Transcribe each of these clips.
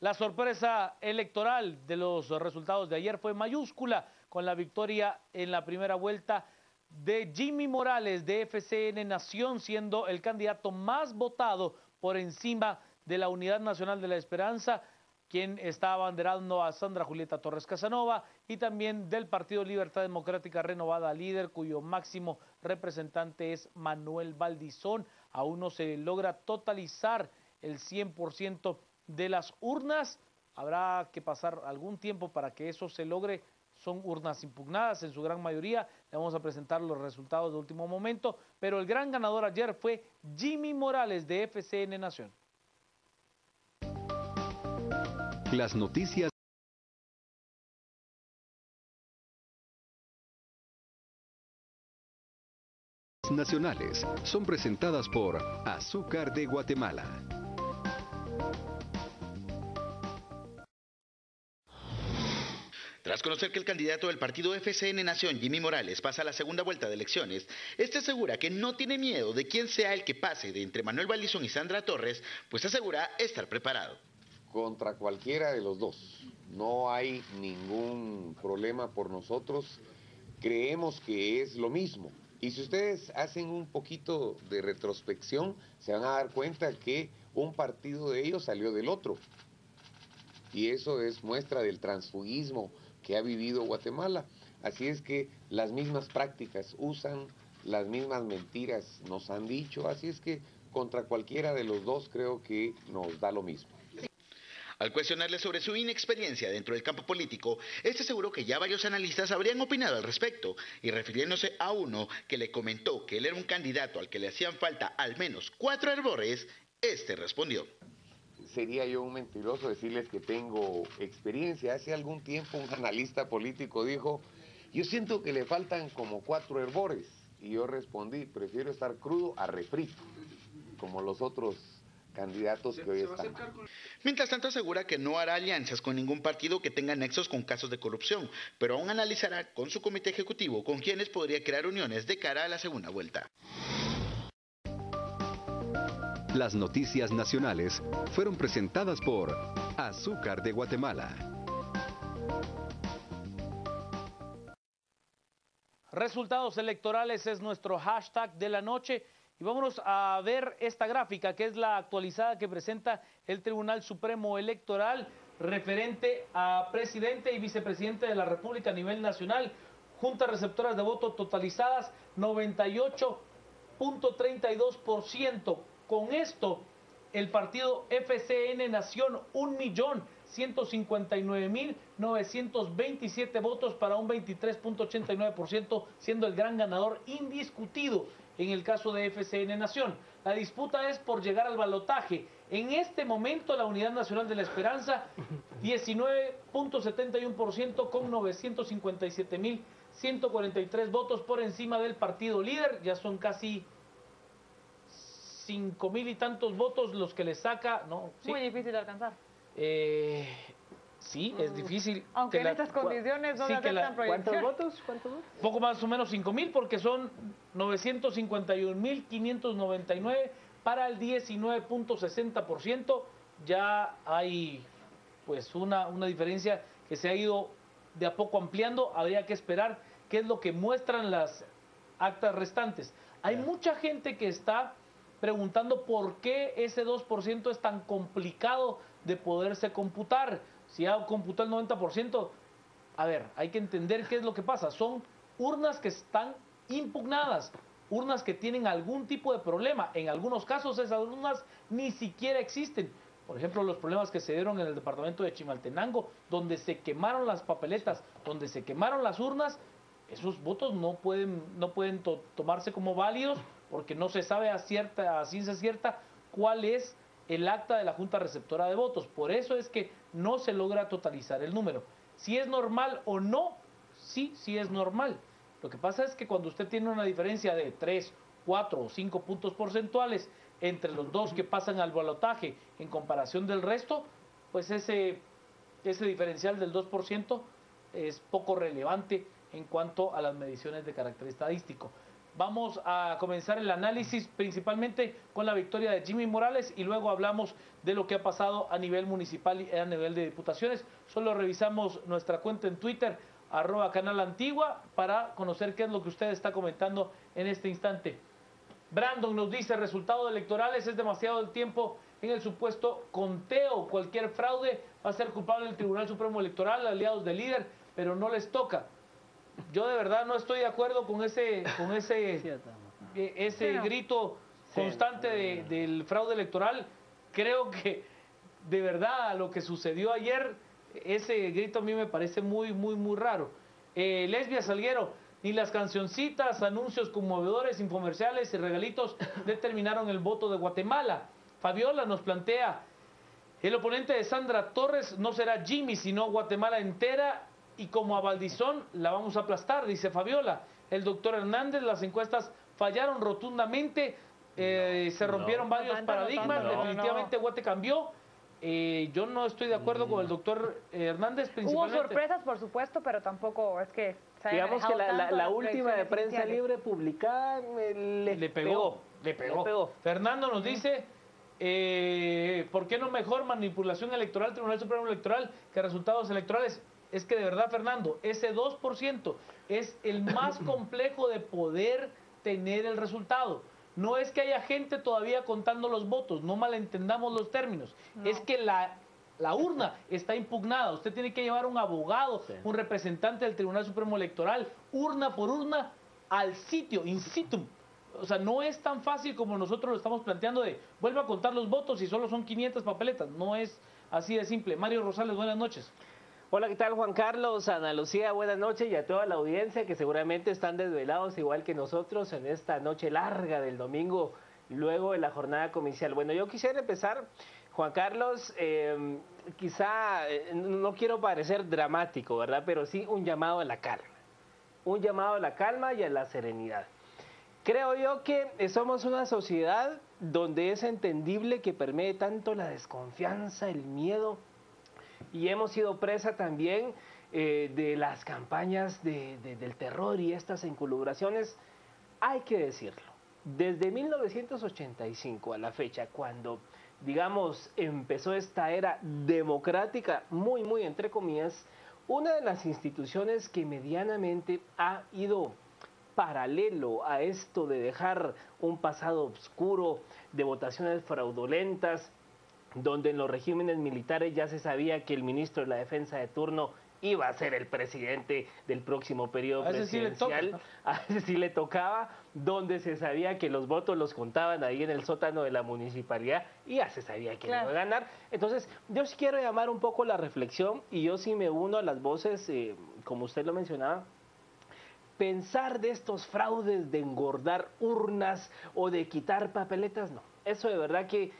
La sorpresa electoral de los resultados de ayer fue mayúscula con la victoria en la primera vuelta de Jimmy Morales de FCN Nación, siendo el candidato más votado por encima de la Unidad Nacional de la Esperanza, quien está abanderando a Sandra Julieta Torres Casanova, y también del Partido Libertad Democrática Renovada Líder, cuyo máximo representante es Manuel Valdizón. Aún no se logra totalizar el 100% de las urnas. Habrá que pasar algún tiempo para que eso se logre. Son urnas impugnadas en su gran mayoría. Le vamos a presentar los resultados de último momento, pero el gran ganador ayer fue Jimmy Morales de FCN Nación. Las noticias nacionales son presentadas por Azúcar de Guatemala. Tras conocer que el candidato del partido FCN Nación, Jimmy Morales, pasa a la segunda vuelta de elecciones, este asegura que no tiene miedo de quién sea el que pase de entre Manuel Valdizón y Sandra Torres, pues asegura estar preparado. Contra cualquiera de los dos, no hay ningún problema por nosotros, creemos que es lo mismo. Y si ustedes hacen un poquito de retrospección, se van a dar cuenta que un partido de ellos salió del otro. Y eso es muestra del transfugismo que ha vivido Guatemala. Así es que las mismas prácticas usan, las mismas mentiras nos han dicho, así es que contra cualquiera de los dos creo que nos da lo mismo. Al cuestionarle sobre su inexperiencia dentro del campo político, este aseguró que ya varios analistas habrían opinado al respecto, y refiriéndose a uno que le comentó que él era un candidato al que le hacían falta al menos 4 hervores, este respondió. Sería yo un mentiroso decirles que tengo experiencia. Hace algún tiempo un analista político dijo, yo siento que le faltan como 4 hervores. Y yo respondí, prefiero estar crudo a refrito, como los otros candidatos que hoy están. Mientras tanto asegura que no hará alianzas con ningún partido que tenga nexos con casos de corrupción, pero aún analizará con su comité ejecutivo con quienes podría crear uniones de cara a la segunda vuelta. Las noticias nacionales fueron presentadas por Azúcar de Guatemala. Resultados electorales es nuestro hashtag de la noche. Y vámonos a ver esta gráfica, que es la actualizada que presenta el Tribunal Supremo Electoral referente a presidente y vicepresidente de la República a nivel nacional. Juntas receptoras de voto totalizadas, 98.32%. Con esto, el partido FCN Nación, 1.159.927 votos para un 23.89%, siendo el gran ganador indiscutido en el caso de FCN Nación. La disputa es por llegar al balotaje. En este momento, la Unidad Nacional de la Esperanza, 19.71% con 957.143 votos por encima del partido líder. Ya son casi 5,000 y tantos votos los que le saca, ¿no? Sí. Muy difícil de alcanzar. Sí, es difícil. Aunque en estas condiciones no aceptan proyección. ¿Cuántos votos? Poco más o menos 5,000, porque son 951.599 para el 19.60%. Ya hay pues una diferencia que se ha ido de a poco ampliando. Habría que esperar qué es lo que muestran las actas restantes. Hay mucha gente que está preguntando por qué ese 2% es tan complicado de poderse computar. Si ya computó el 90%, a ver, hay que entender qué es lo que pasa. Son urnas que están impugnadas, urnas que tienen algún tipo de problema. En algunos casos esas urnas ni siquiera existen. Por ejemplo, los problemas que se dieron en el departamento de Chimaltenango, donde se quemaron las papeletas, donde se quemaron las urnas. Esos votos no pueden tomarse como válidos porque no se sabe a ciencia cierta cuál es el acta de la Junta Receptora de Votos. Por eso es que no se logra totalizar el número. Si es normal o no, sí es normal. Lo que pasa es que cuando usted tiene una diferencia de 3, 4 o 5 puntos porcentuales entre los dos que pasan al balotaje en comparación del resto, pues ese diferencial del 2% es poco relevante en cuanto a las mediciones de carácter estadístico. Vamos a comenzar el análisis principalmente con la victoria de Jimmy Morales y luego hablamos de lo que ha pasado a nivel municipal y a nivel de diputaciones. Solo revisamos nuestra cuenta en Twitter, @canalantigua, para conocer qué es lo que usted está comentando en este instante. Brandon nos dice, resultados electorales, es demasiado el tiempo en el supuesto conteo. Cualquier fraude va a ser culpable el Tribunal Supremo Electoral, aliados del líder, pero no les toca. Yo de verdad no estoy de acuerdo con ese grito constante del fraude electoral. Creo que de verdad lo que sucedió ayer, ese grito a mí me parece muy raro. Lesbia Salguero, ni las cancioncitas, anuncios conmovedores, infomerciales y regalitos determinaron el voto de Guatemala. Fabiola nos plantea, el oponente de Sandra Torres no será Jimmy, sino Guatemala entera, y como a Valdizón la vamos a aplastar, dice Fabiola. El doctor Hernández, las encuestas fallaron rotundamente, se rompieron varios paradigmas, definitivamente Guate cambió. Yo no estoy de acuerdo con el doctor Hernández, principalmente. Hubo sorpresas, por supuesto, pero tampoco es que se haya digamos que la última de Prensa Libre publicada le pegó. Fernando nos dice, ¿por qué no mejor manipulación electoral, Tribunal Supremo Electoral, que resultados electorales? Es que de verdad, Fernando, ese 2% es el más complejo de poder tener el resultado. No es que haya gente todavía contando los votos, no malentendamos los términos. No. Es que la urna está impugnada. Usted tiene que llevar un abogado, un representante del Tribunal Supremo Electoral, urna por urna, al sitio, in situ. O sea, no es tan fácil como nosotros lo estamos planteando de vuelva a contar los votos y solo son 500 papeletas. No es así de simple. Mario Rosales, buenas noches. Hola, ¿qué tal, Juan Carlos? Ana Lucía, buenas noches, y a toda la audiencia que seguramente están desvelados igual que nosotros en esta noche larga del domingo, luego de la jornada comicial. Bueno, yo quisiera empezar, Juan Carlos, quizá no quiero parecer dramático, ¿verdad? Pero sí un llamado a la calma, un llamado a la calma y a la serenidad. Creo yo que somos una sociedad donde es entendible que permee tanto la desconfianza, el miedo, y hemos sido presa también de las campañas del terror y estas enculubraciones. Hay que decirlo, desde 1985 a la fecha, cuando, digamos, empezó esta era democrática, muy entre comillas, una de las instituciones que medianamente ha ido paralelo a esto de dejar un pasado oscuro, de votaciones fraudulentas, donde en los regímenes militares ya se sabía que el ministro de la Defensa de turno iba a ser el presidente del próximo periodo presidencial. A ese sí le tocaba, donde se sabía que los votos los contaban ahí en el sótano de la municipalidad y ya se sabía que iba a ganar. Entonces, yo sí quiero llamar un poco la reflexión y yo sí me uno a las voces, como usted lo mencionaba, pensar de estos fraudes de engordar urnas o de quitar papeletas, no. Eso de verdad que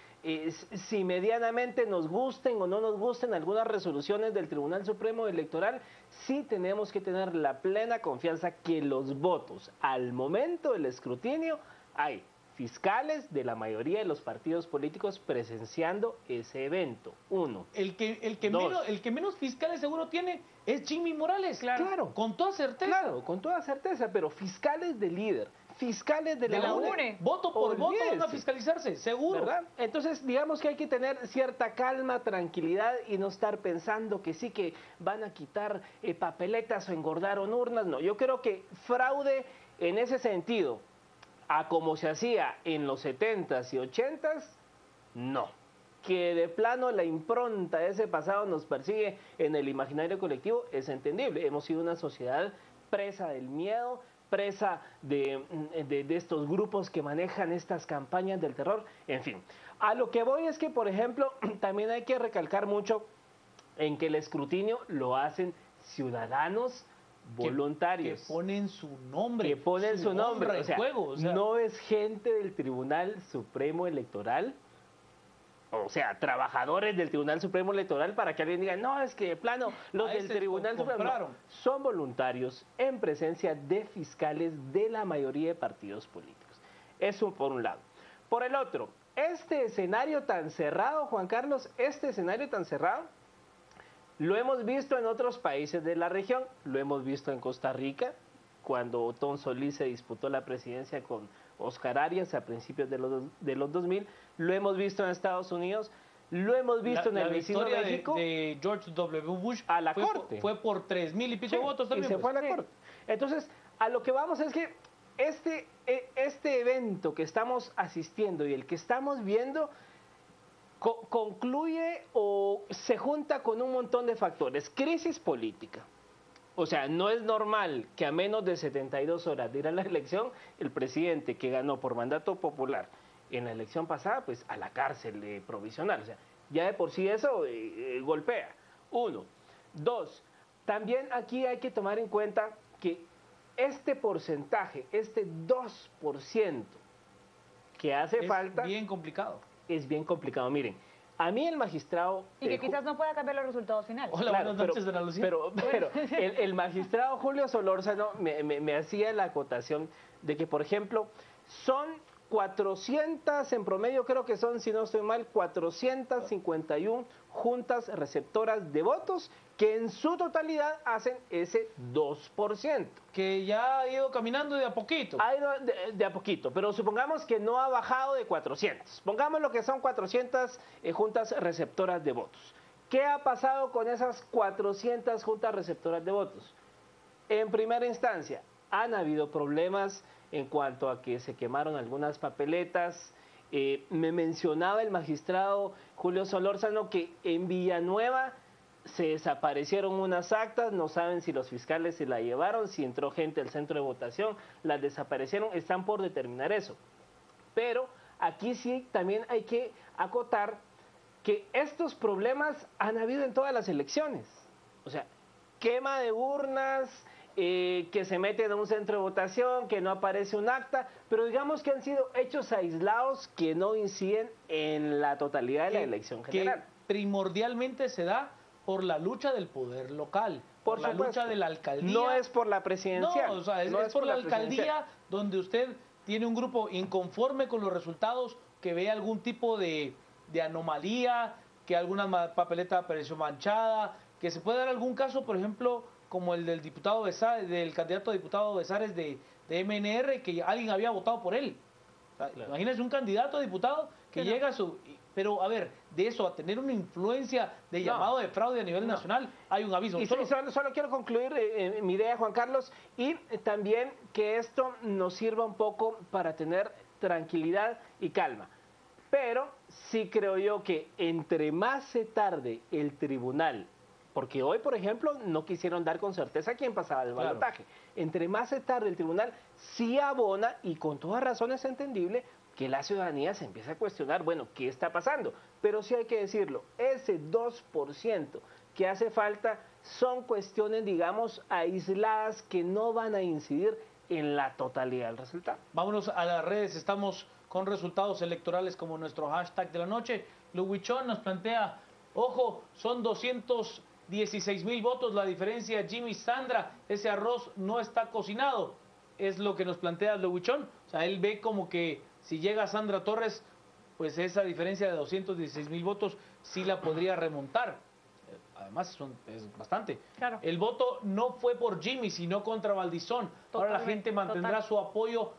si medianamente nos gusten o no nos gusten algunas resoluciones del Tribunal Supremo Electoral, sí tenemos que tener la plena confianza que los votos al momento del escrutinio hay fiscales de la mayoría de los partidos políticos presenciando ese evento. Uno. El que menos fiscales seguro tiene es Jimmy Morales. Claro. Con toda certeza. Claro, con toda certeza, pero fiscales del líder, fiscales de la UNE. Voto por voto van a fiscalizarse, seguro. ¿Verdad? Entonces, digamos que hay que tener cierta calma, tranquilidad y no estar pensando que sí que van a quitar papeletas o engordaron urnas. No, yo creo que fraude en ese sentido, a como se hacía en los 70s y 80s, no. Que de plano la impronta de ese pasado nos persigue en el imaginario colectivo es entendible. Hemos sido una sociedad presa del miedo, presa de estos grupos que manejan estas campañas del terror, en fin. A lo que voy es que, por ejemplo, también hay que recalcar mucho en que el escrutinio lo hacen ciudadanos voluntarios. Que ponen su nombre. Que ponen su nombre. O sea, no es gente del Tribunal Supremo Electoral, o sea, trabajadores del Tribunal Supremo Electoral, para que alguien diga, no, es que de plano los del Tribunal Supremo no, son voluntarios en presencia de fiscales de la mayoría de partidos políticos. Eso por un lado. Por el otro, este escenario tan cerrado, Juan Carlos, este escenario tan cerrado, lo hemos visto en otros países de la región, lo hemos visto en Costa Rica, cuando Otón Solís se disputó la presidencia con Oscar Arias a principios de los 2000, lo hemos visto en Estados Unidos, lo hemos visto en el vecino victoria México. de George W. Bush a la corte. Fue por 3,000 y pico Sí, de votos también. y se fue a la pues. corte. Entonces, a lo que vamos es que este evento que estamos asistiendo y el que estamos viendo concluye o se junta con un montón de factores. Crisis política. O sea, no es normal que a menos de 72 horas de ir a la elección, el presidente que ganó por mandato popular en la elección pasada, pues a la cárcel provisional. O sea, ya de por sí eso golpea. 1. 2. También aquí hay que tomar en cuenta que este porcentaje, este 2% que hace falta... Es bien complicado. Es bien complicado. Miren, a mí el magistrado... Y que quizás no pueda cambiar los resultados finales. Hola, Claro, buenas noches, Ana Lucía. pero el magistrado Julio Solórzano me hacía la acotación de que, por ejemplo, son 400, en promedio creo que son, si no estoy mal, 451 juntas receptoras de votos que en su totalidad hacen ese 2%. Que ya ha ido caminando de a poquito. Ha ido de a poquito, pero supongamos que no ha bajado de 400. Pongamos lo que son 400 juntas receptoras de votos. ¿Qué ha pasado con esas 400 juntas receptoras de votos? En primera instancia, han habido problemas en cuanto a que se quemaron algunas papeletas. Me mencionaba el magistrado Julio Solórzano que en Villanueva se desaparecieron unas actas, no saben si los fiscales se la llevaron, si entró gente al centro de votación, las desaparecieron, están por determinar eso. Pero aquí sí también hay que acotar que estos problemas han habido en todas las elecciones. O sea, quema de urnas, que se meten a un centro de votación, que no aparece un acta, pero digamos que han sido hechos aislados que no inciden en la totalidad de la elección general. Que primordialmente se da por la lucha del poder local, por la supuesto. lucha de la alcaldía. No es por la presidencial. No, o sea, No es por la presidencial. alcaldía donde usted tiene un grupo inconforme con los resultados, que ve algún tipo de anomalía, que alguna papeleta apareció manchada, que se puede dar algún caso, por ejemplo, como el del diputado Besares, del candidato a diputado Besares de MNR, que alguien había votado por él. O sea, Claro. imagínese un candidato a diputado que llega a su... Pero, a ver, de eso a tener una influencia de llamado de fraude a nivel nacional, hay un aviso. Y solo quiero concluir mi idea, Juan Carlos, y también que esto nos sirva un poco para tener tranquilidad y calma. Pero sí creo yo que entre más se tarde el tribunal, porque hoy, por ejemplo, no quisieron dar con certeza quién pasaba el balotaje, entre más se tarde el tribunal, sí abona, y con todas razones entendible, que la ciudadanía se empieza a cuestionar, bueno, ¿qué está pasando? Pero sí hay que decirlo, ese 2% que hace falta son cuestiones, digamos, aisladas que no van a incidir en la totalidad del resultado. Vámonos a las redes, estamos con resultados electorales como nuestro hashtag de la noche. Luwichón nos plantea, ojo, son 216,000 votos la diferencia, Jimmy Sandra, ese arroz no está cocinado, es lo que nos plantea Luwichón. O sea, él ve como que si llega Sandra Torres, pues esa diferencia de 216,000 votos sí la podría remontar. Además es bastante. Claro. El voto no fue por Jimmy, sino contra Valdizón. Ahora la gente mantendrá su apoyo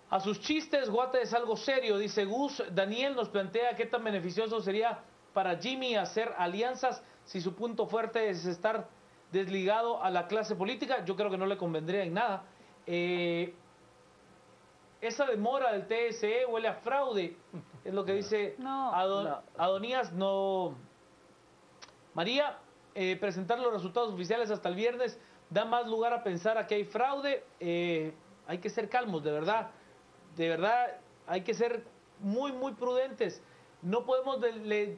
a sus chistes. Guate es algo serio, dice Gus. Daniel nos plantea qué tan beneficioso sería para Jimmy hacer alianzas si su punto fuerte es estar desligado a la clase política. Yo creo que no le convendría en nada. Esa demora del TSE huele a fraude, es lo que dice Adonías. No. María, presentar los resultados oficiales hasta el viernes da más lugar a pensar a que hay fraude. Hay que ser calmos, de verdad. De verdad, hay que ser muy, muy prudentes. No podemos... Les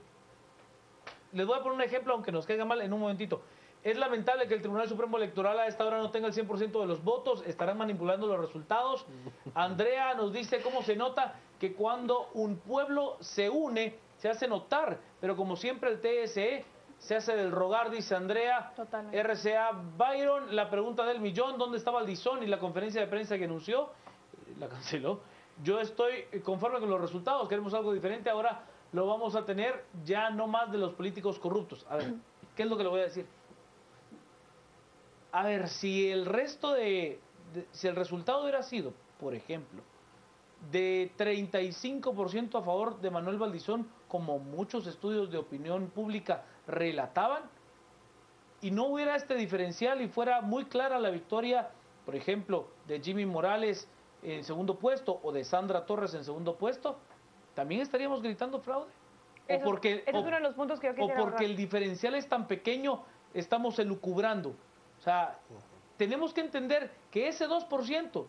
voy a poner un ejemplo, aunque nos caiga mal en un momentito. Es lamentable que el Tribunal Supremo Electoral a esta hora no tenga el 100% de los votos. Estarán manipulando los resultados. Andrea nos dice cómo se nota que cuando un pueblo se une, se hace notar. Pero como siempre el TSE se hace del rogar, dice Andrea. Totalmente. RCA Byron, la pregunta del millón, ¿dónde estaba Valdizón y la conferencia de prensa que anunció? La canceló. Yo estoy conforme con los resultados, queremos algo diferente. Ahora lo vamos a tener ya no más de los políticos corruptos. A ver, ¿qué es lo que le voy a decir? A ver, si el resto de si el resultado hubiera sido, por ejemplo, de 35% a favor de Manuel Valdizón, como muchos estudios de opinión pública relataban, y no hubiera este diferencial y fuera muy clara la victoria, por ejemplo, de Jimmy Morales en segundo puesto o de Sandra Torres en segundo puesto, también estaríamos gritando fraude. Ese es uno de los puntos que yo quisiera o porque abordar. el diferencial es tan pequeño, estamos elucubrando. O sea, tenemos que entender que ese 2%,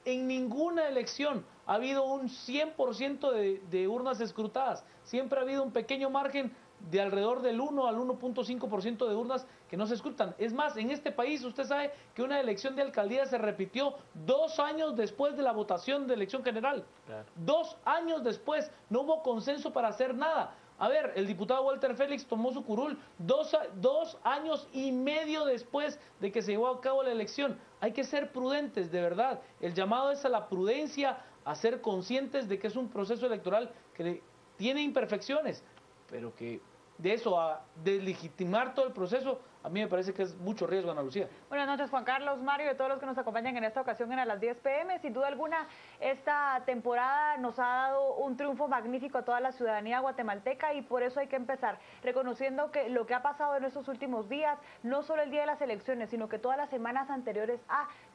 en ninguna elección ha habido un 100% de urnas escrutadas. Siempre ha habido un pequeño margen de alrededor del 1 al 1.5% de urnas que no se escrutan. Es más, en este país usted sabe que una elección de alcaldía se repitió 2 años después de la votación de elección general. Claro. 2 años después, no hubo consenso para hacer nada. A ver, el diputado Walter Félix tomó su curul 2 años y medio después de que se llevó a cabo la elección. Hay que ser prudentes, de verdad. El llamado es a la prudencia, a ser conscientes de que es un proceso electoral que tiene imperfecciones, pero que de eso a deslegitimar todo el proceso, a mí me parece que es mucho riesgo, Ana Lucía. Buenas noches, Juan Carlos, Mario y a todos los que nos acompañan en esta ocasión en A las 10 p.m. Sin duda alguna, esta temporada nos ha dado un triunfo magnífico a toda la ciudadanía guatemalteca y por eso hay que empezar reconociendo que lo que ha pasado en estos últimos días, no solo el día de las elecciones, sino que todas las semanas anteriores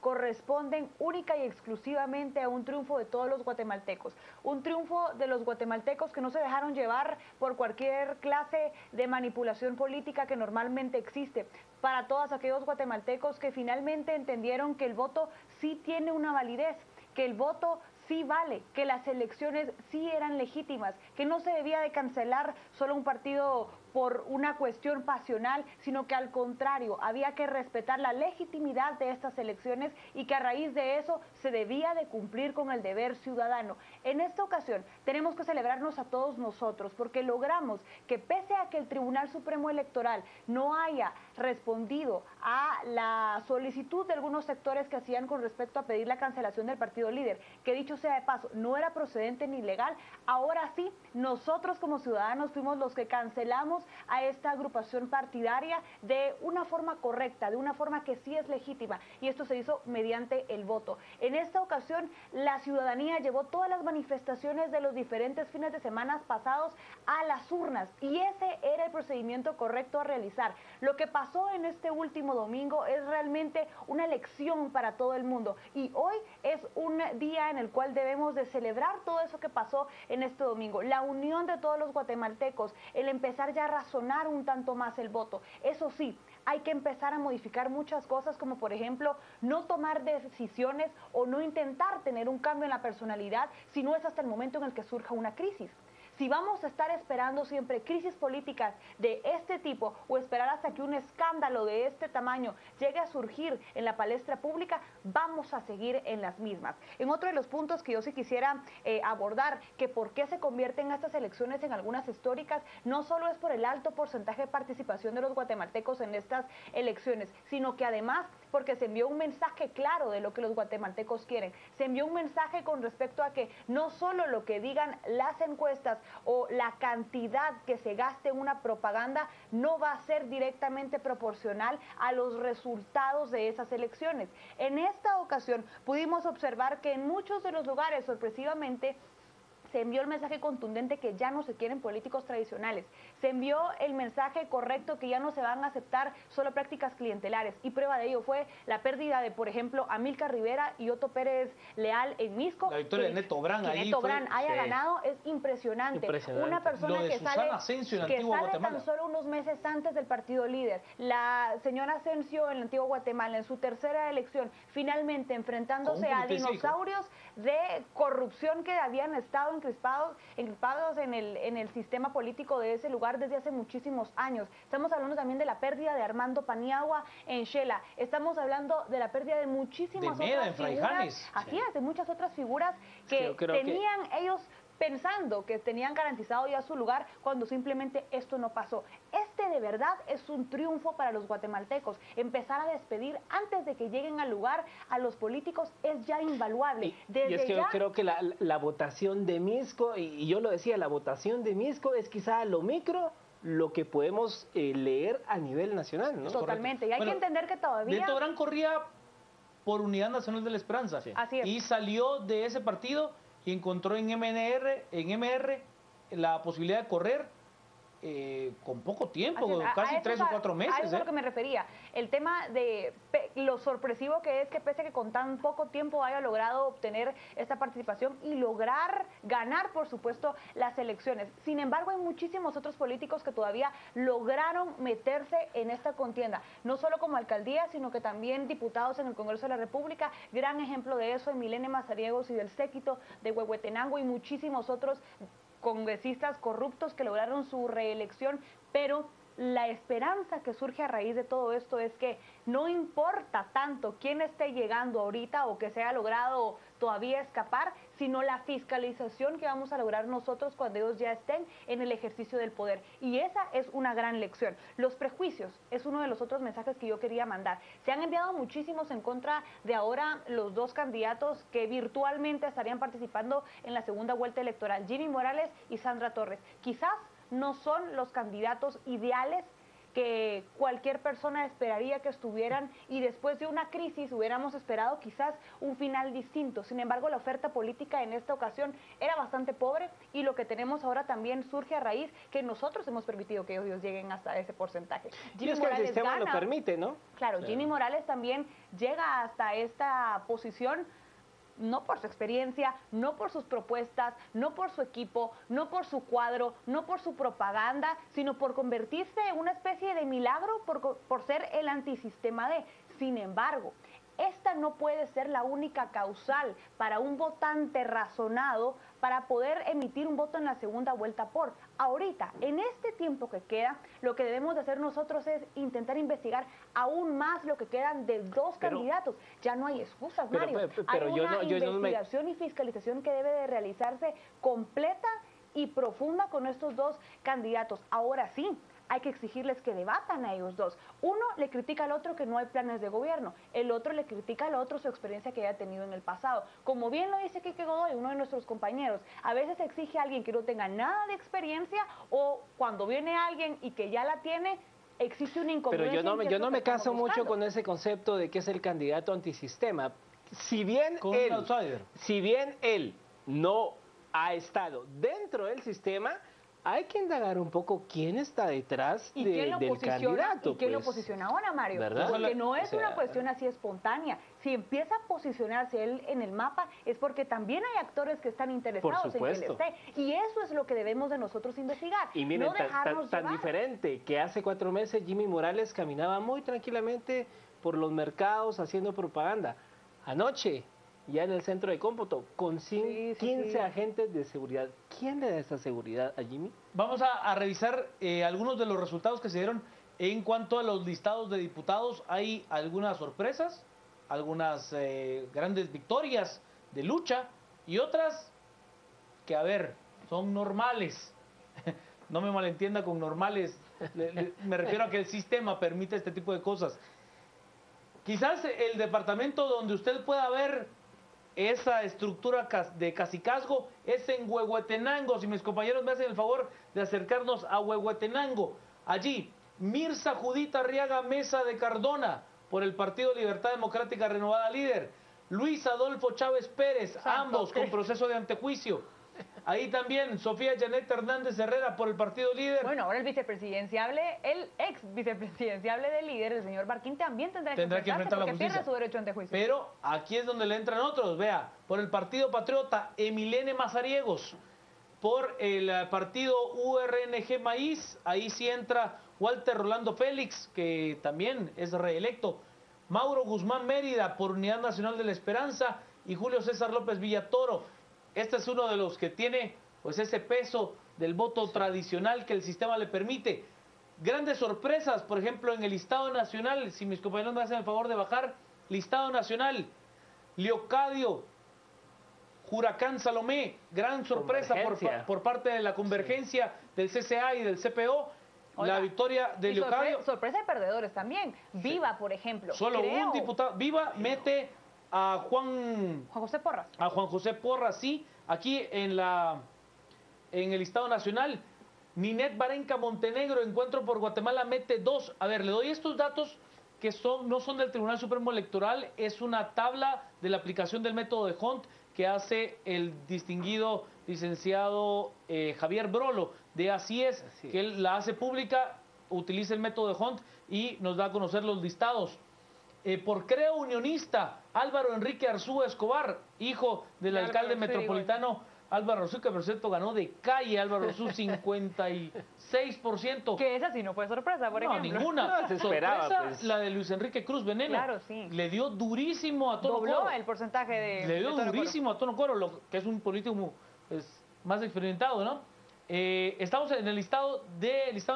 corresponden única y exclusivamente a un triunfo de todos los guatemaltecos. Un triunfo de los guatemaltecos que no se dejaron llevar por cualquier clase de manipulación política que normalmente existe. Para todos aquellos guatemaltecos que finalmente entendieron que el voto sí tiene una validez, que el voto sí vale, que las elecciones sí eran legítimas, que no se debía de cancelar solo un partido por una cuestión pasional, sino que al contrario, había que respetar la legitimidad de estas elecciones y que a raíz de eso se debía de cumplir con el deber ciudadano. En esta ocasión tenemos que celebrarnos a todos nosotros porque logramos que pese a que el Tribunal Supremo Electoral no haya respondido a la solicitud de algunos sectores que hacían con respecto a pedir la cancelación del partido líder, que dicho sea de paso, no era procedente ni legal, ahora sí, nosotros como ciudadanos fuimos los que cancelamos a esta agrupación partidaria de una forma correcta, de una forma que sí es legítima, y esto se hizo mediante el voto. En esta ocasión, la ciudadanía llevó todas las manifestaciones de los diferentes fines de semana pasados a las urnas, y ese era el procedimiento correcto a realizar. Lo que pasó en este último domingo es realmente una lección para todo el mundo, y hoy es un día en el cual debemos de celebrar todo eso que pasó en este domingo, la unión de todos los guatemaltecos, el empezar ya a razonar un tanto más el voto. Eso sí, hay que empezar a modificar muchas cosas, como por ejemplo, no tomar decisiones o no intentar tener un cambio en la personalidad si no es hasta el momento en el que surja una crisis. Si vamos a estar esperando siempre crisis políticas de este tipo o esperar hasta que un escándalo de este tamaño llegue a surgir en la palestra pública, vamos a seguir en las mismas. En otro de los puntos que yo sí quisiera abordar, que por qué se convierten estas elecciones en algunas históricas, no solo es por el alto porcentaje de participación de los guatemaltecos en estas elecciones, sino que además porque se envió un mensaje claro de lo que los guatemaltecos quieren. Se envió un mensaje con respecto a que no solo lo que digan las encuestas o la cantidad que se gaste en una propaganda no va a ser directamente proporcional a los resultados de esas elecciones. En esta ocasión pudimos observar que en muchos de los lugares, sorpresivamente, se envió el mensaje contundente que ya no se quieren políticos tradicionales. Se envió el mensaje correcto que ya no se van a aceptar solo prácticas clientelares. Y prueba de ello fue la pérdida de, por ejemplo, Amílcar Rivera y Otto Pérez Leal en Misco. La victoria de Neto Brand ahí. Neto Brand haya ganado es impresionante. Una persona que sale tan solo unos meses antes del partido líder. La señora Asensio en el antiguo Guatemala, en su tercera elección, finalmente enfrentándose a dinosaurios de corrupción que habían estado encrispados en el sistema político de ese lugar desde hace muchísimos años. Estamos hablando también de la pérdida de Armando Paniagua en Xela. Estamos hablando de la pérdida de muchísimas otras figuras. Así es, de muchas otras figuras que tenían ellos pensando que tenían garantizado ya su lugar cuando simplemente esto no pasó. Este de verdad es un triunfo para los guatemaltecos. Empezar a despedir antes de que lleguen al lugar a los políticos es ya invaluable. Y es que yo creo que la votación de Misco, y yo lo decía, la votación de Misco es quizá lo micro lo que podemos leer a nivel nacional, ¿no? Totalmente, y hay que entender que todavía... Neto Brand corría por Unidad Nacional de la Esperanza. Sí. Así es. Y salió de ese partido y encontró en MR la posibilidad de correr con poco tiempo, Así es. casi eso 3 o 4 meses. A eso es a lo que me refería. El tema de lo sorpresivo que es que pese a que con tan poco tiempo haya logrado obtener esta participación y lograr ganar, por supuesto, las elecciones. Sin embargo, hay muchísimos otros políticos que todavía lograron meterse en esta contienda, no solo como alcaldía, sino que también diputados en el Congreso de la República. Gran ejemplo de eso, Emilene Mazariegos y del séquito de Huehuetenango y muchísimos otros congresistas corruptos que lograron su reelección, pero la esperanza que surge a raíz de todo esto es que no importa tanto quién esté llegando ahorita o que se haya logrado todavía escapar, sino la fiscalización que vamos a lograr nosotros cuando ellos ya estén en el ejercicio del poder. Y esa es una gran lección. Los prejuicios es uno de los otros mensajes que yo quería mandar. Se han enviado muchísimos en contra de ahora los dos candidatos que virtualmente estarían participando en la segunda vuelta electoral, Jimmy Morales y Sandra Torres. Quizás no son los candidatos ideales que cualquier persona esperaría que estuvieran, y después de una crisis hubiéramos esperado quizás un final distinto. Sin embargo, la oferta política en esta ocasión era bastante pobre, y lo que tenemos ahora también surge a raíz que nosotros hemos permitido que ellos lleguen hasta ese porcentaje. Y es que el sistema lo permite, ¿no? Claro, Jimmy Morales también llega hasta esta posición no por su experiencia, no por sus propuestas, no por su equipo, no por su cuadro, no por su propaganda, sino por convertirse en una especie de milagro por ser el antisistema de. Sin embargo, esta no puede ser la única causal para un votante razonado para poder emitir un voto en la segunda vuelta por. Ahorita, en este tiempo que queda, lo que debemos de hacer nosotros es intentar investigar aún más lo que quedan de dos candidatos. Ya no hay excusas, Mario. Pero hay una investigación y fiscalización que debe de realizarse completa y profunda con estos dos candidatos. Ahora sí, hay que exigirles que debatan a ellos dos. Uno le critica al otro que no hay planes de gobierno, el otro le critica al otro su experiencia que haya tenido en el pasado. Como bien lo dice Quique Godoy, uno de nuestros compañeros, a veces exige a alguien que no tenga nada de experiencia, o cuando viene alguien y que ya la tiene, existe una incongruencia. Pero yo no me caso mucho con ese concepto de que es el candidato antisistema. Si bien él no ha estado dentro del sistema, hay que indagar un poco quién está detrás del candidato. ¿Y quién lo posiciona ahora, Mario? ¿Verdad? Porque no es una cuestión así espontánea. Si empieza a posicionarse él en el mapa, es porque también hay actores que están interesados en que él esté. Y eso es lo que debemos de nosotros investigar. Y miren, no tan diferente que hace 4 meses Jimmy Morales caminaba muy tranquilamente por los mercados haciendo propaganda. Anoche, ya en el centro de cómputo, con 15 agentes de seguridad. ¿Quién le da esa seguridad a Jimmy? Vamos a revisar algunos de los resultados que se dieron en cuanto a los listados de diputados. Hay algunas sorpresas, algunas grandes victorias de lucha y otras que, a ver, son normales. No me malentienda con normales, me refiero a que el sistema permite este tipo de cosas. Quizás el departamento donde usted pueda ver esa estructura de cacicazgo es en Huehuetenango. Si mis compañeros me hacen el favor de acercarnos a Huehuetenango. Allí, Mirza Judith Arriaga Mesa de Cardona, por el Partido Libertad Democrática Renovada líder. Luis Adolfo Chávez Pérez, ambos con proceso de antejuicio. Ahí también Sofía Janet Hernández Herrera por el Partido Líder. Bueno, ahora el ex vicepresidenciable del Líder, el señor Barquín, también tendrá que enfrentar la justicia. Pierde su derecho a antejuicio. Pero aquí es donde le entran otros. Vea, por el Partido Patriota, Emilene Mazariegos. Por el partido URNG Maíz, ahí sí entra Walter Rolando Félix, que también es reelecto. Mauro Guzmán Mérida por Unidad Nacional de la Esperanza y Julio César López Villatoro. Este es uno de los que tiene pues ese peso del voto tradicional que el sistema le permite. Grandes sorpresas, por ejemplo, en el listado nacional, si mis compañeros me hacen el favor de bajar, listado nacional, Leocadio Huracán Salomé, gran sorpresa por parte de la convergencia del CCA y del CPO. Oiga, la victoria de Leocadio. Sorpresa de perdedores también. Viva, por ejemplo. Solo un diputado. Viva mete a Juan José Porras. A Juan José Porras, sí. Aquí en el Estado Nacional. Ninet Barenca Montenegro, Encuentro por Guatemala, mete 2. A ver, le doy estos datos que no son del Tribunal Supremo Electoral, es una tabla de la aplicación del método de Hunt que hace el distinguido licenciado Javier Brolo, de Así es, que él la hace pública, utiliza el método de Hunt y nos da a conocer los listados. Por Creo Unionista, Álvaro Enrique Arzúa Escobar, hijo del alcalde metropolitano Álvaro Arzú, que por cierto ganó de calle Álvaro Arzú 56%. Que esa sí no fue sorpresa, por ejemplo. No, ninguna. No, se esperaba, sorpresa, pues. la de Luis Enrique Cruz Veneno. Claro, sí. Le dio durísimo a Tono Dobló Coro. el porcentaje de... Le dio de Tono Coro. durísimo a Tono Coro, que es un político pues, más experimentado, ¿no? Estamos en el listado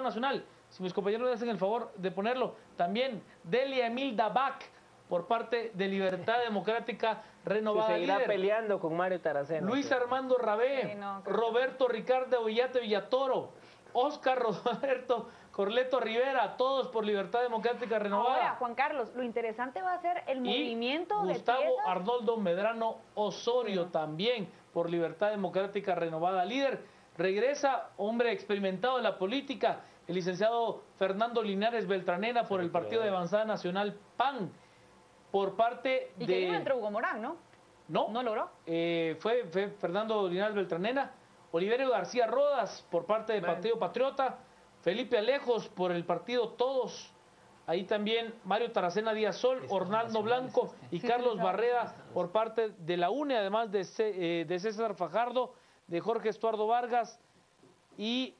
nacional. Si mis compañeros me hacen el favor de ponerlo. También Delia Emilda Bach, por parte de Libertad Democrática Renovada. Se seguirá líder. peleando con Mario Taracena. Luis Armando Rabé, Sí, no, Roberto Ricardo Villate Villatoro, Óscar Roberto Corleto Rivera, todos por Libertad Democrática Renovada. Ahora, Juan Carlos, lo interesante va a ser el movimiento de Gustavo piezas. Arnoldo Medrano Osorio también por Libertad Democrática Renovada. Líder, regresa hombre experimentado en la política, el licenciado Fernando Linares Beltranena por el Partido de Avanzada Nacional PAN. Por parte Y de... que iba entre Hugo Morán, ¿no? No, ¿No logró? fue Fernando Linares Beltranena, Oliverio García Rodas por parte del Partido Patriota, Felipe Alejos por el Partido Todos, ahí también Mario Taracena Díaz Sol, Orlando Blanco y Carlos Barreda por parte de la UNE, además de César Fajardo, de Jorge Estuardo Vargas y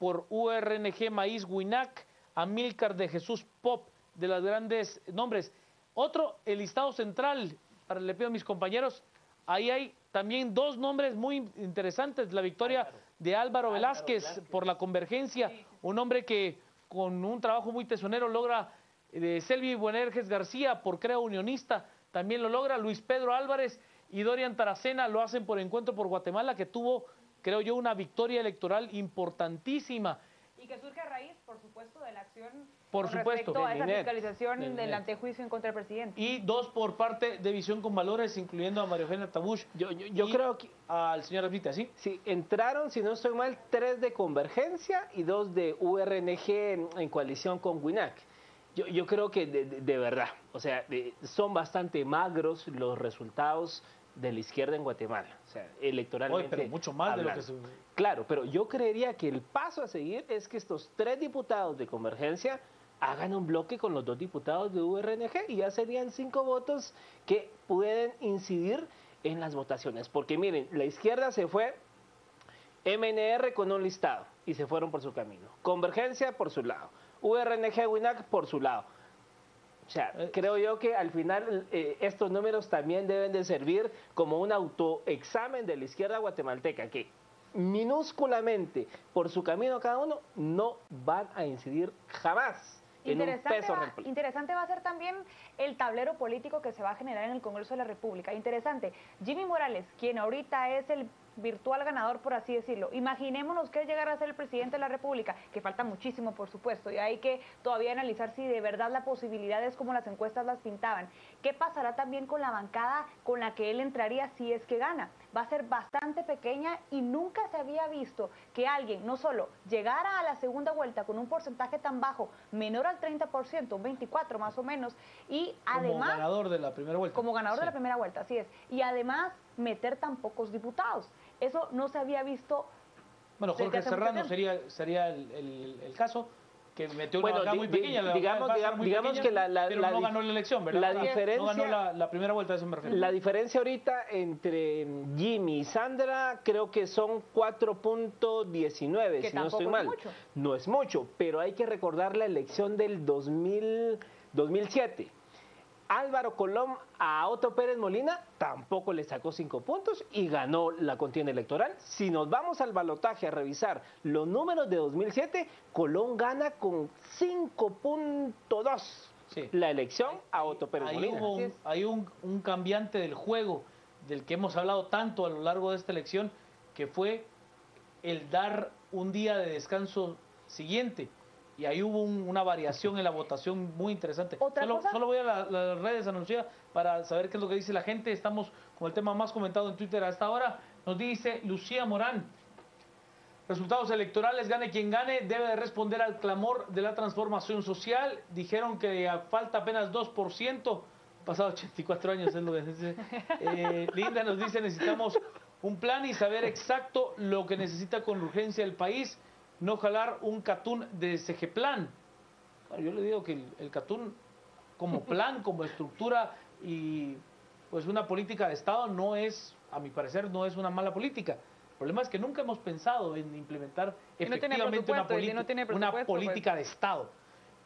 por URNG Maíz Huinac, Amílcar de Jesús Pop, de los grandes nombres. Otro, el listado central, le pido a mis compañeros, ahí hay también dos nombres muy interesantes, la victoria de Álvaro Velázquez por la Convergencia, un hombre que con un trabajo muy tesonero logra, Selvi Buenerges García por Creo Unionista, también lo logra, Luis Pedro Álvarez y Dorian Taracena lo hacen por Encuentro por Guatemala, que tuvo, creo yo, una victoria electoral importantísima. Y que surge a raíz, por supuesto, de la acción Por con supuesto, respecto a esa del fiscalización del del NET. antejuicio en contra del presidente. Y dos por parte de Visión con Valores, incluyendo a María Eugenia Tabush. Yo y creo que al señor Arvita, ¿sí? sí, entraron, si no estoy mal, 3 de Convergencia y 2 de URNG en coalición con WINAC. Yo creo que de verdad, o sea, son bastante magros los resultados de la izquierda en Guatemala, o sea, electoralmente. Oye, pero mucho más de lo que hablando. se... Claro, pero yo creería que el paso a seguir es que estos 3 diputados de Convergencia hagan un bloque con los 2 diputados de URNG y ya serían 5 votos que pueden incidir en las votaciones. Porque miren, la izquierda se fue MNR con un listado y se fueron por su camino. Convergencia por su lado. URNG WINAC por su lado. O sea, creo yo que al final estos números también deben de servir como un autoexamen de la izquierda guatemalteca, que minúsculamente por su camino cada uno no van a incidir jamás en un peso real político. Interesante va a ser también el tablero político que se va a generar en el Congreso de la República. Interesante. Jimmy Morales, quien ahorita es el virtual ganador, por así decirlo. Imaginémonos que él llegara a ser el presidente de la República, que falta muchísimo, por supuesto, y hay que todavía analizar si de verdad la posibilidad es como las encuestas las pintaban. ¿Qué pasará también con la bancada con la que él entraría si es que gana? Va a ser bastante pequeña y nunca se había visto que alguien no solo llegara a la segunda vuelta con un porcentaje tan bajo, menor al 30%, un 24% más o menos, y además... Como ganador de la primera vuelta. Como ganador de la primera vuelta, así es. Y además meter tan pocos diputados. Eso no se había visto. Bueno, desde Jorge hace mucho Serrano tiempo. sería el caso, que metió una Bueno, bancada muy pequeña. La digamos bancada muy digamos pequeña, que la pero no ganó la elección, ¿verdad? la O sea, diferencia, no ganó la primera vuelta, a eso me refiero. La diferencia ahorita entre Jimmy y Sandra creo que son 4.19, Que si no estoy tampoco es mal. mucho. No es mucho, pero hay que recordar la elección del 2007. Álvaro Colom a Otto Pérez Molina tampoco le sacó 5 puntos y ganó la contienda electoral. Si nos vamos al balotaje a revisar los números de 2007, Colom gana con 5.2 Sí. la elección a Otto Pérez Ahí Molina. hubo hay un cambiante del juego del que hemos hablado tanto a lo largo de esta elección, que fue el dar un día de descanso siguiente. Y ahí hubo una variación en la votación muy interesante. ¿Otra cosa? Solo voy a las redes, Anuncia, para saber qué es lo que dice la gente. Estamos con el tema más comentado en Twitter hasta ahora. Nos dice Lucía Morán. Resultados electorales, gane quien gane, debe de responder al clamor de la transformación social. Dijeron que falta apenas 2%, pasado 84 años es lo que dice. Linda nos dice, necesitamos un plan y saber exacto lo que necesita con urgencia el país, no jalar un catún de Segeplan. Bueno, yo le digo que el catún como plan, como estructura y pues una política de Estado no es, a mi parecer, no es una mala política. El problema es que nunca hemos pensado en implementar efectivamente una política de Estado.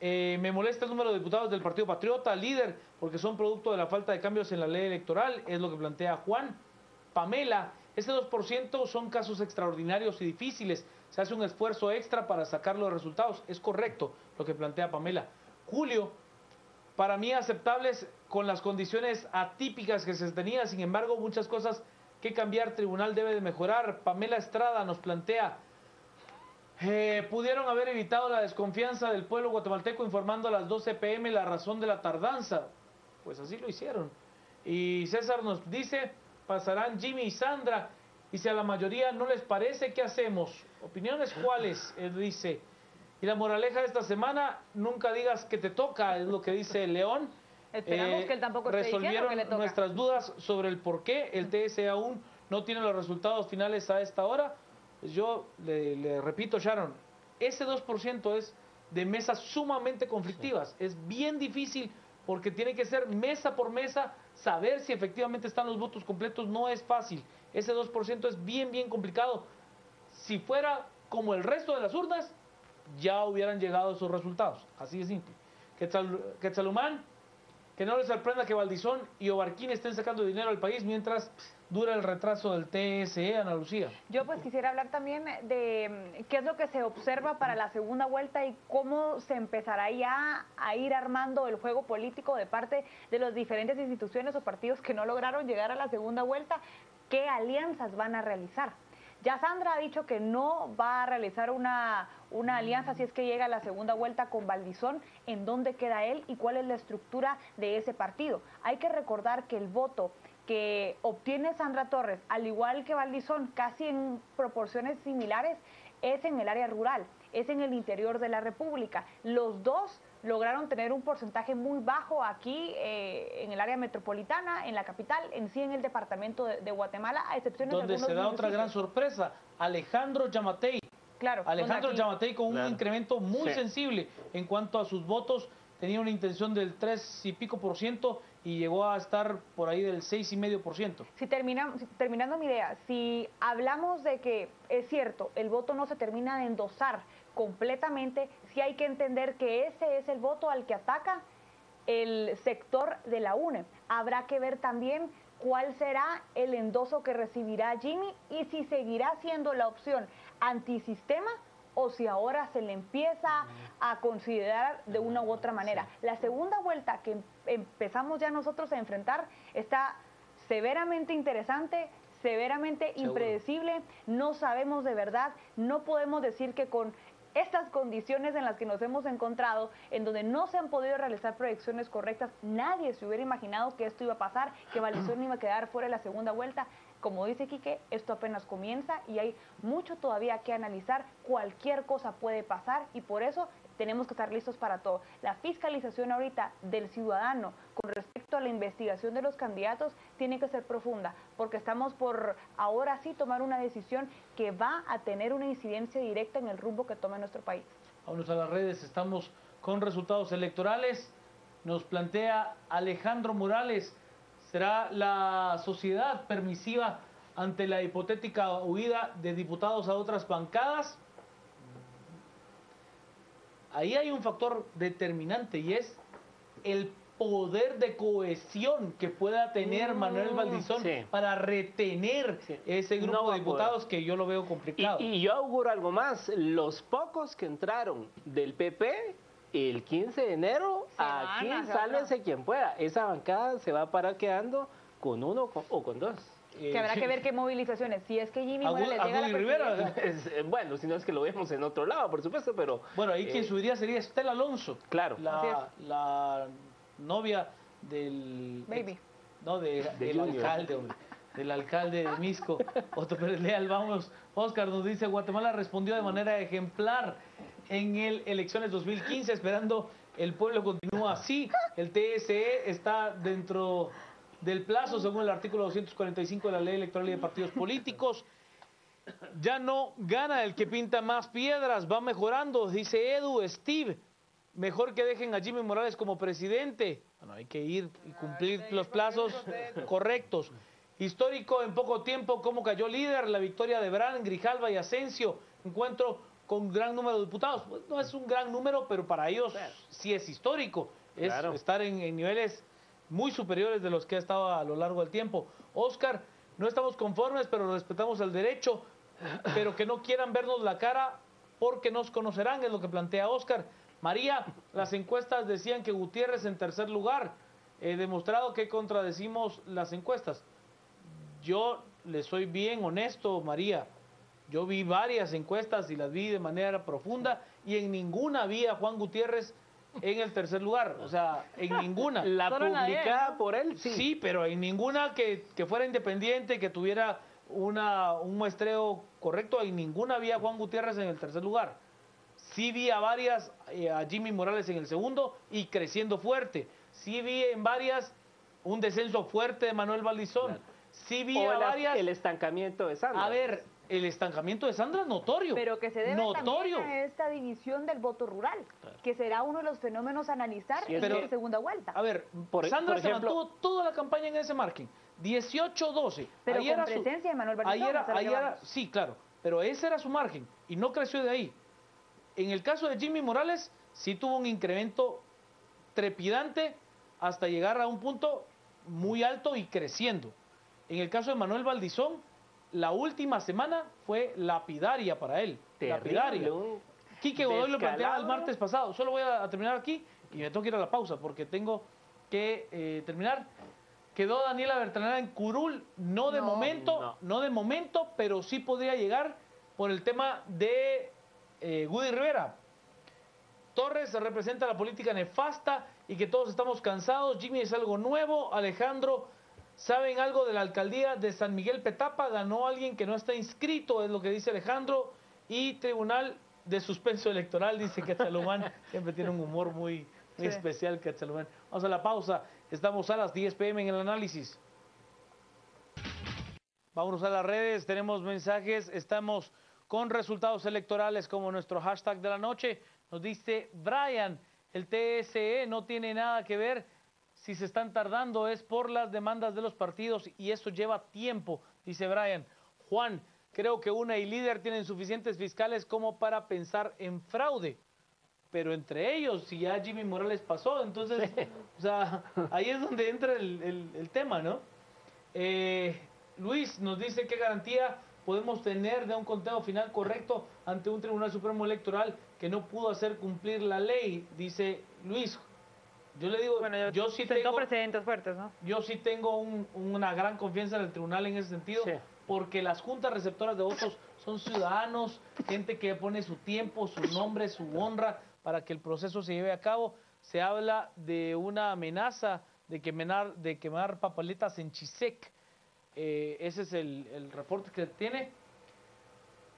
Me molesta el número de diputados del Partido Patriota, líder, porque son producto de la falta de cambios en la ley electoral, es lo que plantea Juan. Pamela, ese 2% son casos extraordinarios y difíciles, se hace un esfuerzo extra para sacar los resultados, es correcto lo que plantea Pamela. Julio, para mí aceptables con las condiciones atípicas que se tenía, sin embargo muchas cosas que cambiar, tribunal debe de mejorar. Pamela Estrada nos plantea, pudieron haber evitado la desconfianza del pueblo guatemalteco informando a las 12 p.m. la razón de la tardanza. Pues así lo hicieron. Y César nos dice, pasarán Jimmy y Sandra, y si a la mayoría no les parece, ¿qué hacemos? ¿Opiniones cuáles? Él dice. Y la moraleja de esta semana, nunca digas que te toca, es lo que dice León. Esperamos que él tampoco esté diciendo que le toca. Nuestras dudas sobre el por qué el TSE aún no tiene los resultados finales a esta hora. Yo le repito, Sharon, ese 2% es de mesas sumamente conflictivas. Es bien difícil porque tiene que ser mesa por mesa, saber si efectivamente están los votos completos no es fácil. Ese 2% es bien complicado. Si fuera como el resto de las urnas, ya hubieran llegado esos resultados. Así de simple. Quetzalumán, que no les sorprenda que Valdizón y Obarquín estén sacando dinero al país mientras dura el retraso del TSE, Ana Lucía. Yo pues quisiera hablar también de qué es lo que se observa para la segunda vuelta y cómo se empezará ya a ir armando el juego político de parte de las diferentes instituciones o partidos que no lograron llegar a la segunda vuelta, qué alianzas van a realizar. Ya Sandra ha dicho que no va a realizar una alianza si es que llega a la segunda vuelta con Valdizón. ¿En dónde queda él y cuál es la estructura de ese partido? Hay que recordar que el voto que obtiene Sandra Torres, al igual que Valdizón, casi en proporciones similares, es en el área rural, es en el interior de la República. Los dos lograron tener un porcentaje muy bajo aquí en el área metropolitana, en la capital, en sí en el departamento de Guatemala, a excepción de algunos donde se da otra gran sorpresa, Alejandro Yamatei. Claro. Alejandro Yamatei con un incremento muy sensible en cuanto a sus votos, tenía una intención del 3 y pico % y llegó a estar por ahí del 6,5%. Terminando mi idea, si hablamos de que es cierto, el voto no se termina de endosar completamente, sí hay que entender que ese es el voto al que ataca el sector de la UNE. Habrá que ver también cuál será el endoso que recibirá Jimmy y si seguirá siendo la opción antisistema o si ahora se le empieza a considerar de una u otra manera. La segunda vuelta que empezamos ya nosotros a enfrentar está severamente interesante, severamente impredecible, no sabemos de verdad, no podemos decir que con estas condiciones en las que nos hemos encontrado, en donde no se han podido realizar proyecciones correctas, nadie se hubiera imaginado que esto iba a pasar, que Valdizón iba a quedar fuera de la segunda vuelta. Como dice Quique, esto apenas comienza y hay mucho todavía que analizar, cualquier cosa puede pasar y por eso tenemos que estar listos para todo. La fiscalización ahorita del ciudadano con respecto a la investigación de los candidatos tiene que ser profunda, porque estamos por ahora sí tomar una decisión que va a tener una incidencia directa en el rumbo que tome nuestro país. Vámonos a las redes, estamos con resultados electorales. Nos plantea Alejandro Morales, ¿será la sociedad permisiva ante la hipotética huida de diputados a otras bancadas? Ahí hay un factor determinante y es el poder de cohesión que pueda tener Manuel Valdizón para retener ese grupo de diputados que yo lo veo complicado. Y yo auguro algo más, los pocos que entraron del PP el 15 de enero, aquí sálvese quien pueda, esa bancada se va a parar quedando con uno o con dos. Que habrá que ver qué movilizaciones, si es que Jimmy Morales llega a la Rivera. Bueno, si no es que lo vemos en otro lado, por supuesto, pero... Bueno, ahí quien subiría sería Estela Alonso. Claro. La novia del... Baby. No, del alcalde, hombre. del alcalde de Misco, Otto Pérez Leal. Vamos, Oscar nos dice, Guatemala respondió de manera ejemplar en el elecciones 2015, esperando el pueblo continúa así. El TSE está dentro del plazo, según el artículo 245 de la Ley Electoral y de Partidos Políticos. Ya no gana el que pinta más piedras, va mejorando, dice Edu. Steve, mejor que dejen a Jimmy Morales como presidente. Bueno, hay que ir y cumplir los plazos correctos. Histórico en poco tiempo, cómo cayó líder, la victoria de Bran, Grijalva y Asensio. Encuentro con gran número de diputados. Pues no es un gran número, pero para ellos sí es histórico. Es estar en niveles muy superiores de los que ha estado a lo largo del tiempo. Oscar, no estamos conformes, pero respetamos el derecho, pero que no quieran vernos la cara porque nos conocerán, es lo que plantea Oscar. María, las encuestas decían que Gutiérrez en tercer lugar. He demostrado que contradecimos las encuestas. Yo le soy bien honesto, María. Yo vi varias encuestas y las vi de manera profunda y en ninguna vi a Juan Gutiérrez en el tercer lugar. O sea, en ninguna. La publicada por él, sí. Sí, pero en ninguna que fuera independiente, que tuviera un muestreo correcto, en ninguna vi a Juan Gutiérrez en el tercer lugar. Sí vi a varias, a Jimmy Morales en el segundo y creciendo fuerte. Sí vi en varias un descenso fuerte de Manuel Valdizón. Claro. Sí vi a varias... el estancamiento de Sandra. A ver, el estancamiento de Sandra es notorio. Pero que se debe también a esta división del voto rural, que será uno de los fenómenos a analizar en esta segunda vuelta. A ver, Sandra se mantuvo toda la campaña en ese margen, 18-12. Pero con presencia de Manuel Valdizón. Sí, claro, pero ese era su margen y no creció de ahí. En el caso de Jimmy Morales, sí tuvo un incremento trepidante hasta llegar a un punto muy alto y creciendo. En el caso de Manuel Valdizón, la última semana fue lapidaria para él. Terrible, lapidaria. Quique Godoy lo planteaba el martes pasado. Solo voy a terminar aquí y me tengo que ir a la pausa porque tengo que terminar. Quedó Daniela Bertranera en curul, no de momento, pero sí podría llegar por el tema de Woody Rivera. Torres representa la política nefasta y que todos estamos cansados. Jimmy es algo nuevo. Alejandro, ¿saben algo de la alcaldía de San Miguel Petapa? Ganó alguien que no está inscrito, es lo que dice Alejandro. Y Tribunal de Suspenso Electoral, dice Quetzalumán. Siempre tiene un humor muy especial, Quetzalumán. Vamos a la pausa. Estamos a las 10 p.m. en el análisis. Vámonos a las redes. Tenemos mensajes. Estamos con resultados electorales como nuestro hashtag de la noche. Nos dice Brian, el TSE no tiene nada que ver. Si se están tardando es por las demandas de los partidos y eso lleva tiempo, dice Brian. Juan, creo que UNA y Líder tienen suficientes fiscales como para pensar en fraude. Pero entre ellos, si ya Jimmy Morales pasó, entonces, o sea, ahí es donde entra el tema, ¿no? Luis nos dice qué garantía podemos tener de un conteo final correcto ante un Tribunal Supremo Electoral que no pudo hacer cumplir la ley, dice Luis. Yo le digo, bueno, yo sí tengo precedentes fuertes, ¿no? Yo sí tengo una gran confianza en el tribunal en ese sentido, porque las juntas receptoras de votos son ciudadanos, gente que pone su tiempo, su nombre, su honra para que el proceso se lleve a cabo. Se habla de una amenaza de quemar papeletas en Chisec. Ese es el reporte que tiene.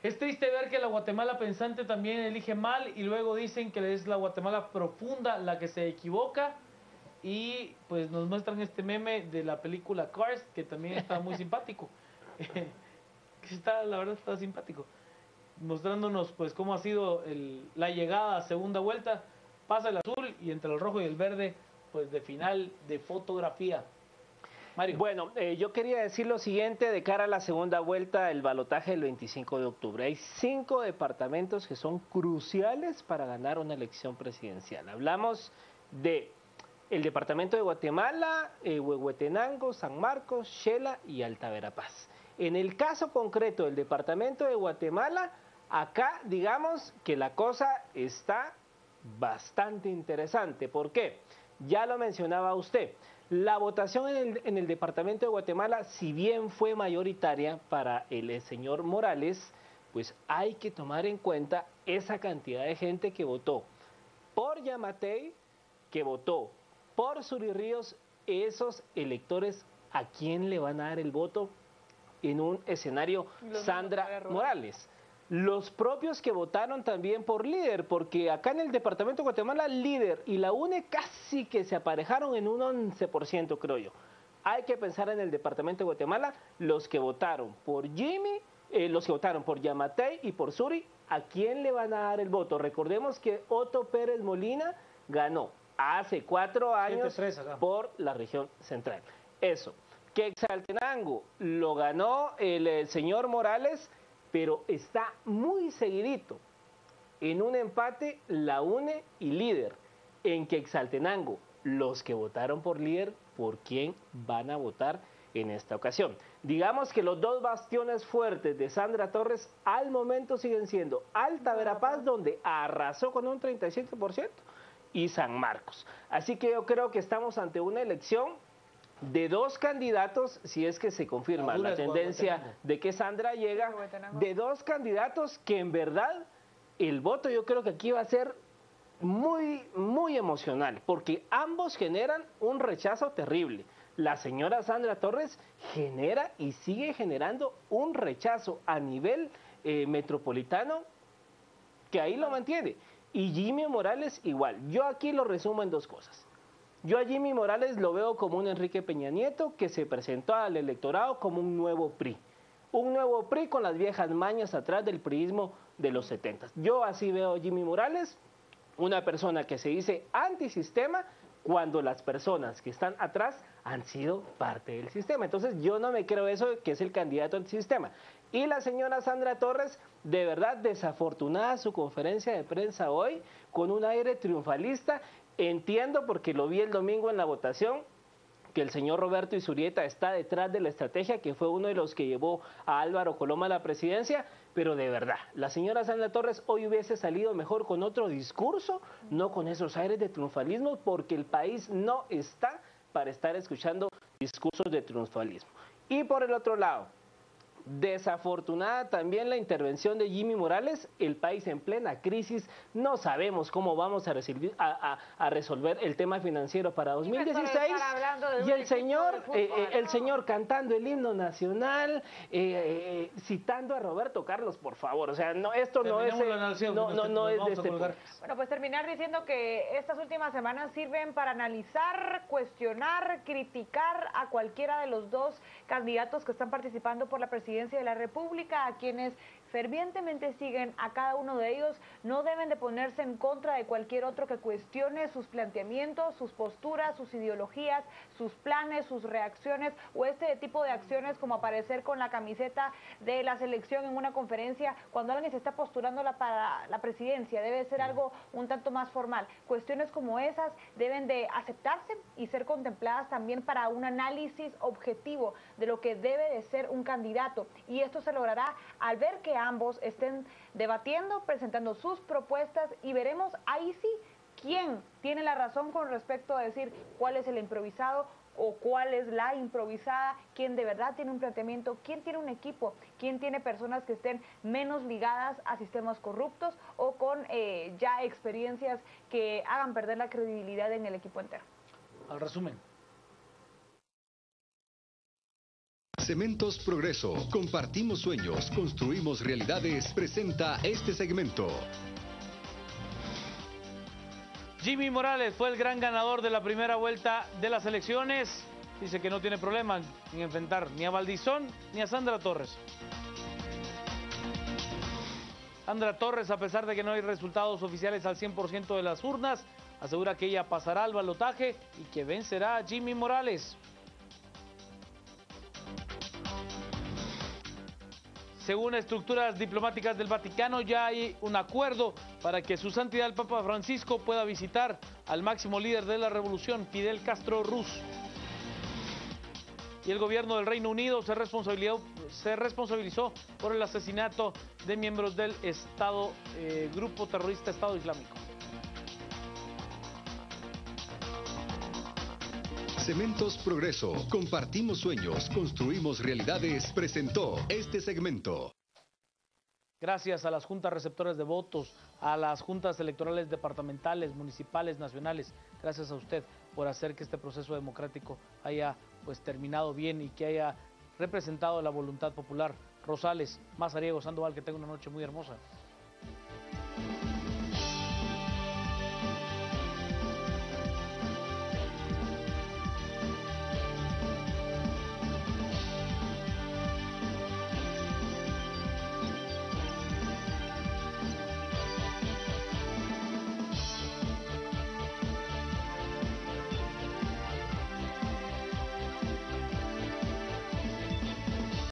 Es triste ver que la Guatemala pensante también elige mal y luego dicen que es la Guatemala profunda la que se equivoca y pues nos muestran este meme de la película Cars que también está muy simpático. La verdad está simpático, mostrándonos pues cómo ha sido la llegada a segunda vuelta. Pasa el azul y entre el rojo y el verde pues de final de fotografía. Mario. Bueno, yo quería decir lo siguiente de cara a la segunda vuelta, el balotaje del 25 de octubre. Hay 5 departamentos que son cruciales para ganar una elección presidencial. Hablamos de el departamento de Guatemala, Huehuetenango, San Marcos, Xela y Alta Verapaz. En el caso concreto del departamento de Guatemala, acá digamos que la cosa está bastante interesante. ¿Por qué? Ya lo mencionaba usted. La votación en el departamento de Guatemala, si bien fue mayoritaria para el señor Morales, pues hay que tomar en cuenta esa cantidad de gente que votó por Yamatei, que votó por Suri Ríos. Esos electores, ¿a quién le van a dar el voto? en un escenario Sandra Morales. Los propios que votaron también por líder, porque acá en el departamento de Guatemala, líder y la UNE casi que se aparejaron en un 11%, creo yo. Hay que pensar en el departamento de Guatemala, los que votaron por Jimmy, los que votaron por Yamatei y por Suri, ¿a quién le van a dar el voto? Recordemos que Otto Pérez Molina ganó hace 4 años por la región central. Eso, que Exaltenango lo ganó el señor Morales, pero está muy seguidito. En un empate, la UNE y líder. En Quetzaltenango, los que votaron por líder, ¿por quién van a votar en esta ocasión? Digamos que los dos bastiones fuertes de Sandra Torres al momento siguen siendo Alta Verapaz, donde arrasó con un 37%, y San Marcos. Así que yo creo que estamos ante una elección de 2 candidatos, si es que se confirma la tendencia de que Sandra llega, de 2 candidatos que en verdad el voto yo creo que aquí va a ser muy emocional, porque ambos generan un rechazo terrible. La señora Sandra Torres genera y sigue generando un rechazo a nivel metropolitano que ahí lo mantiene. Y Jimmy Morales igual. Yo aquí lo resumo en 2 cosas. Yo a Jimmy Morales lo veo como un Enrique Peña Nieto que se presentó al electorado como un nuevo PRI. Un nuevo PRI con las viejas mañas atrás del priismo de los 70. Yo así veo a Jimmy Morales, una persona que se dice antisistema cuando las personas que están atrás han sido parte del sistema. Entonces yo no me creo eso, que es el candidato antisistema. Y la señora Sandra Torres, de verdad desafortunada su conferencia de prensa hoy, con un aire triunfalista. Entiendo, porque lo vi el domingo en la votación, que el señor Roberto Izurieta está detrás de la estrategia, que fue uno de los que llevó a Álvaro Coloma a la presidencia, pero de verdad, la señora Sandra Torres hoy hubiese salido mejor con otro discurso, no con esos aires de triunfalismo, porque el país no está para estar escuchando discursos de triunfalismo. Y por el otro lado, desafortunada también la intervención de Jimmy Morales, el país en plena crisis, no sabemos cómo vamos a resolver el tema financiero para 2016, y el señor cantando el himno nacional, citando a Roberto Carlos, por favor, o sea, no, esto no es de este punto. Bueno, pues terminar diciendo que estas últimas semanas sirven para analizar, cuestionar, criticar a cualquiera de los 2 candidatos que están participando por la presidencia de la República, a quienes fervientemente siguen a cada uno de ellos. No deben de ponerse en contra de cualquier otro que cuestione sus planteamientos, sus posturas, sus ideologías, sus planes, sus reacciones o este tipo de acciones como aparecer con la camiseta de la selección en una conferencia cuando alguien se está postulando para la presidencia. Debe ser algo un tanto más formal. Cuestiones como esas deben de aceptarse y ser contempladas también para un análisis objetivo de lo que debe de ser un candidato. Y esto se logrará al ver que ambos estén debatiendo, presentando sus propuestas, y veremos ahí sí quién tiene la razón con respecto a decir cuál es el improvisado o cuál es la improvisada, quién de verdad tiene un planteamiento, quién tiene un equipo, quién tiene personas que estén menos ligadas a sistemas corruptos o con ya experiencias que hagan perder la credibilidad en el equipo entero. Al resumen. Cementos Progreso. Compartimos sueños, construimos realidades. Presenta este segmento. Jimmy Morales fue el gran ganador de la primera vuelta de las elecciones. Dice que no tiene problema en enfrentar ni a Valdizón ni a Sandra Torres. Sandra Torres, a pesar de que no hay resultados oficiales al 100% de las urnas, asegura que ella pasará al balotaje y que vencerá a Jimmy Morales. Según estructuras diplomáticas del Vaticano, ya hay un acuerdo para que su santidad el Papa Francisco pueda visitar al máximo líder de la revolución, Fidel Castro Ruz. Y el gobierno del Reino Unido se responsabilizó por el asesinato de miembros del grupo terrorista Estado Islámico. Cementos Progreso. Compartimos sueños, construimos realidades. Presentó este segmento. Gracias a las juntas receptoras de votos, a las juntas electorales departamentales, municipales, nacionales. Gracias a usted por hacer que este proceso democrático haya terminado bien y que haya representado la voluntad popular. Rosales, Mazariego, Sandoval, que tenga una noche muy hermosa.